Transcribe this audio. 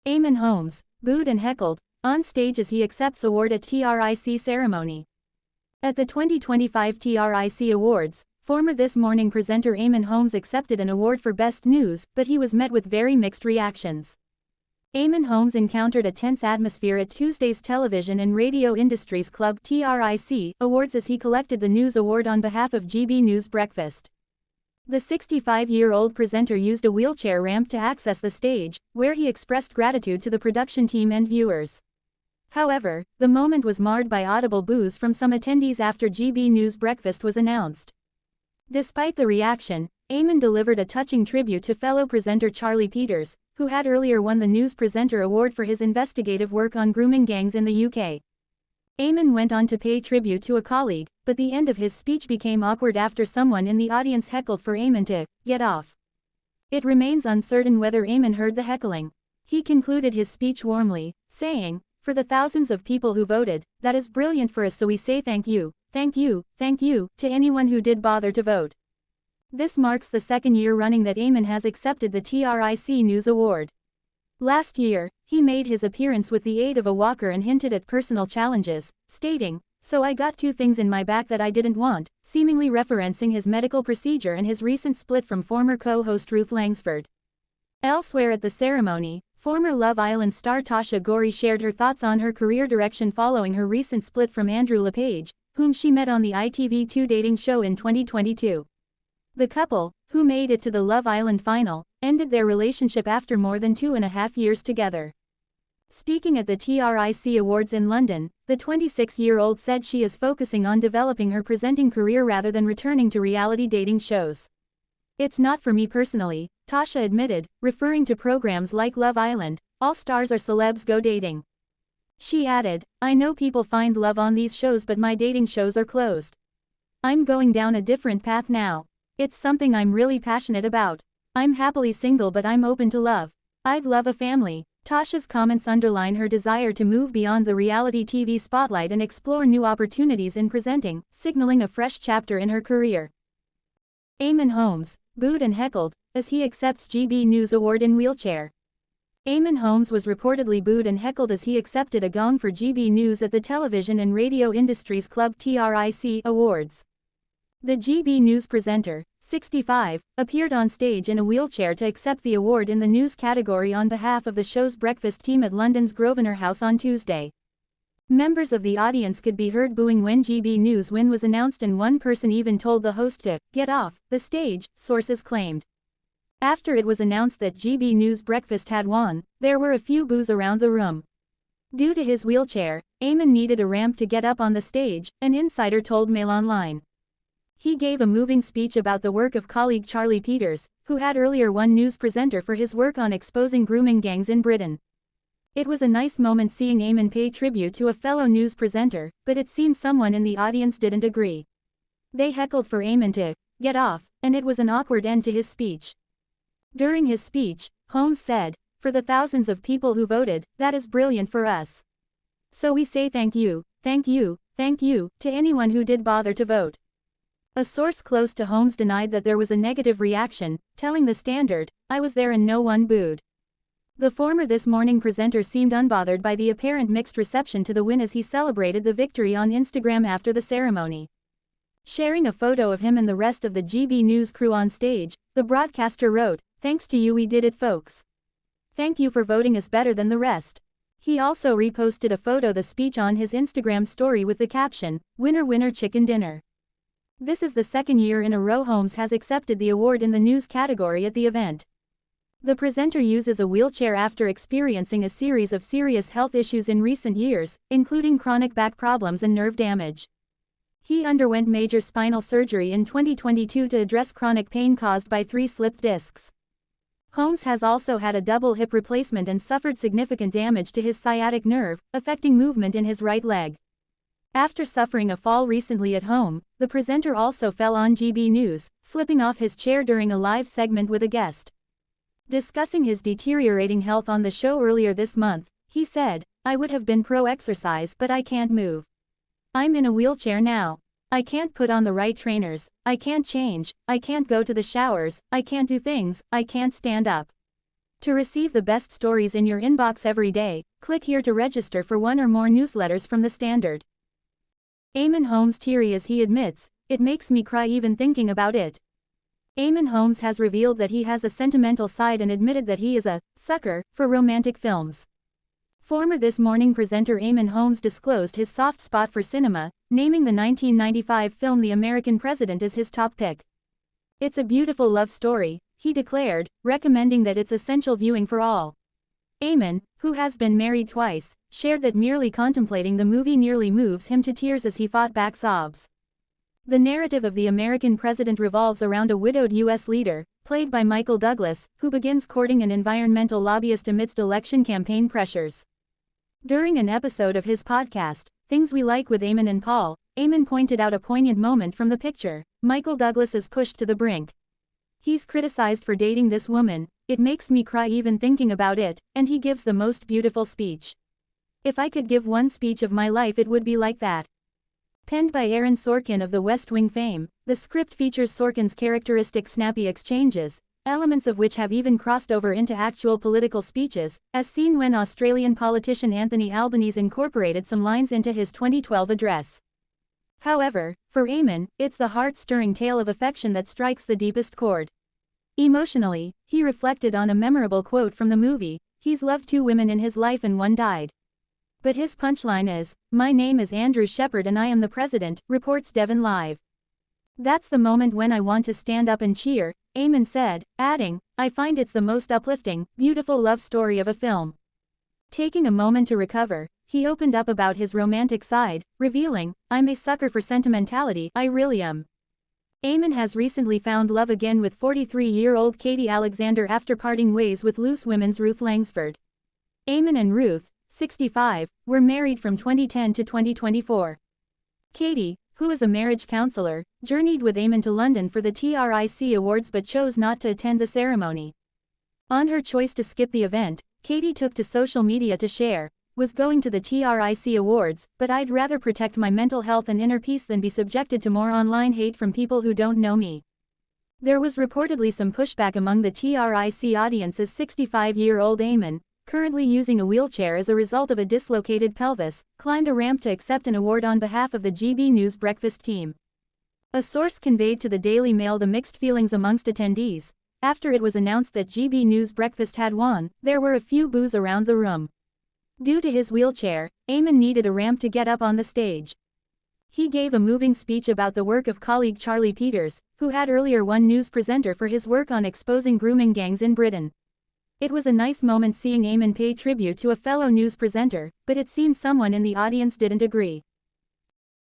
Eamonn Holmes, booed and heckled, on stage as he accepts award at TRIC ceremony. At the 2025 TRIC Awards, former This Morning presenter Eamonn Holmes accepted an award for Best News, but he was met with very mixed reactions. Eamonn Holmes encountered a tense atmosphere at Tuesday's Television and Radio Industries Club TRIC Awards as he collected the news award on behalf of GB News Breakfast. The 65-year-old presenter used a wheelchair ramp to access the stage, where he expressed gratitude to the production team and viewers. However, the moment was marred by audible boos from some attendees after GB News Breakfast was announced. Despite the reaction, Eamonn delivered a touching tribute to fellow presenter Charli Peters, who had earlier won the News Presenter Award for his investigative work on grooming gangs in the UK. Eamonn went on to pay tribute to a colleague, but the end of his speech became awkward after someone in the audience heckled for Eamonn to get off. It remains uncertain whether Eamonn heard the heckling. He concluded his speech warmly, saying, "For the thousands of people who voted, that is brilliant for us, so we say thank you, thank you, thank you, to anyone who did bother to vote." This marks the second year running that Eamonn has accepted the TRIC News Award. Last year, he made his appearance with the aid of a walker and hinted at personal challenges, stating, "So I got two things in my back that I didn't want," seemingly referencing his medical procedure and his recent split from former co-host Ruth Langsford. Elsewhere at the ceremony, former Love Island star Tasha Gorey shared her thoughts on her career direction following her recent split from Andrew LePage, whom she met on the ITV2 dating show in 2022. The couple, who made it to the Love Island final, ended their relationship after more than 2.5 years together. Speaking at the TRIC Awards in London, the 26-year-old said she is focusing on developing her presenting career rather than returning to reality dating shows. "It's not for me personally," Tasha admitted, referring to programs like Love Island, "All stars are celebs go dating." She added, "I know people find love on these shows, but my dating shows are closed. I'm going down a different path now. It's something I'm really passionate about. I'm happily single, but I'm open to love. I'd love a family." Tasha's comments underline her desire to move beyond the reality TV spotlight and explore new opportunities in presenting, signaling a fresh chapter in her career. Eamonn Holmes, booed and heckled, as he accepts GB News Award in wheelchair. Eamonn Holmes was reportedly booed and heckled as he accepted a gong for GB News at the Television and Radio Industries Club TRIC Awards. The GB News presenter, 65, appeared on stage in a wheelchair to accept the award in the news category on behalf of the show's breakfast team at London's Grosvenor house on Tuesday. Members of the audience could be heard booing when GB News' win was announced, and one person even told the host to get off the stage, sources claimed. After it was announced that GB News Breakfast had won, there were a few boos around the room. Due to his wheelchair, Eamonn needed a ramp to get up on the stage, an insider told MailOnline. He gave a moving speech about the work of colleague Charli Peters, who had earlier won News Presenter for his work on exposing grooming gangs in Britain. "It was a nice moment seeing Eamonn pay tribute to a fellow news presenter, but it seems someone in the audience didn't agree. They heckled for Eamonn to get off, and it was an awkward end to his speech." During his speech, Holmes said, "For the thousands of people who voted, that is brilliant for us. So we say thank you, thank you, thank you, to anyone who did bother to vote." A source close to Holmes denied that there was a negative reaction, telling The Standard, "I was there and no one booed." The former This Morning presenter seemed unbothered by the apparent mixed reception to the win as he celebrated the victory on Instagram after the ceremony. Sharing a photo of him and the rest of the GB News crew on stage, the broadcaster wrote, "Thanks to you we did it, folks. Thank you for voting us better than the rest." He also reposted a photo of the speech on his Instagram story with the caption, "Winner winner chicken dinner." This is the second year in a row Holmes has accepted the award in the news category at the event. The presenter uses a wheelchair after experiencing a series of serious health issues in recent years, including chronic back problems and nerve damage. He underwent major spinal surgery in 2022 to address chronic pain caused by 3 slipped discs. Holmes has also had a double hip replacement and suffered significant damage to his sciatic nerve, affecting movement in his right leg. After suffering a fall recently at home, the presenter also fell on GB News, slipping off his chair during a live segment with a guest. Discussing his deteriorating health on the show earlier this month, he said, "I would have been pro-exercise, but I can't move. I'm in a wheelchair now. I can't put on the right trainers, I can't change, I can't go to the showers, I can't do things, I can't stand up. To receive the best stories in your inbox every day, click here to register for one or more newsletters from the Standard. Eamonn Holmes teary as he admits, "It makes me cry even thinking about it." Eamonn Holmes has revealed that he has a sentimental side and admitted that he is a sucker for romantic films. Former This Morning presenter Eamonn Holmes disclosed his soft spot for cinema, naming the 1995 film The American President as his top pick. "It's a beautiful love story," he declared, recommending that it's essential viewing for all. Eamonn, who has been married twice, shared that merely contemplating the movie nearly moves him to tears as he fought back sobs. The narrative of The American President revolves around a widowed U.S. leader, played by Michael Douglas, who begins courting an environmental lobbyist amidst election campaign pressures. During an episode of his podcast, Things We Like with Eamonn and Paul, Eamonn pointed out a poignant moment from the picture. Michael Douglas is pushed to the brink. He's criticized for dating this woman, "It makes me cry even thinking about it," and he gives the most beautiful speech. "If I could give one speech of my life it would be like that." Penned by Aaron Sorkin of the West Wing fame, the script features Sorkin's characteristic snappy exchanges, elements of which have even crossed over into actual political speeches, as seen when Australian politician Anthony Albanese incorporated some lines into his 2012 address. However, for Eamonn, it's the heart-stirring tale of affection that strikes the deepest chord. Emotionally, he reflected on a memorable quote from the movie, "He's loved 2 women in his life and one died. But his punchline is, 'My name is Andrew Shepard and I am the president,'" reports Devon Live. "That's the moment when I want to stand up and cheer," Eamonn said, adding, "I find it's the most uplifting, beautiful love story of a film." Taking a moment to recover, he opened up about his romantic side, revealing, "I'm a sucker for sentimentality, I really am." Eamonn has recently found love again with 43-year-old Katie Alexander after parting ways with Loose Women's Ruth Langsford. Eamonn and Ruth, 65, were married from 2010 to 2024. Katie, who is a marriage counselor, journeyed with Eamonn to London for the TRIC Awards but chose not to attend the ceremony. On her choice to skip the event, Katie took to social media to share, "Was going to the TRIC Awards, but I'd rather protect my mental health and inner peace than be subjected to more online hate from people who don't know me." There was reportedly some pushback among the TRIC audience as 65-year-old Eamonn, currently using a wheelchair as a result of a dislocated pelvis, climbed a ramp to accept an award on behalf of the GB News breakfast team. A source conveyed to the Daily Mail the mixed feelings amongst attendees. After it was announced that GB News breakfast had won, there were a few boos around the room. Due to his wheelchair, Eamonn needed a ramp to get up on the stage. He gave a moving speech about the work of colleague Charli Peters, who had earlier won News Presenter for his work on exposing grooming gangs in Britain. It was a nice moment seeing Eamonn pay tribute to a fellow news presenter, but it seems someone in the audience didn't agree.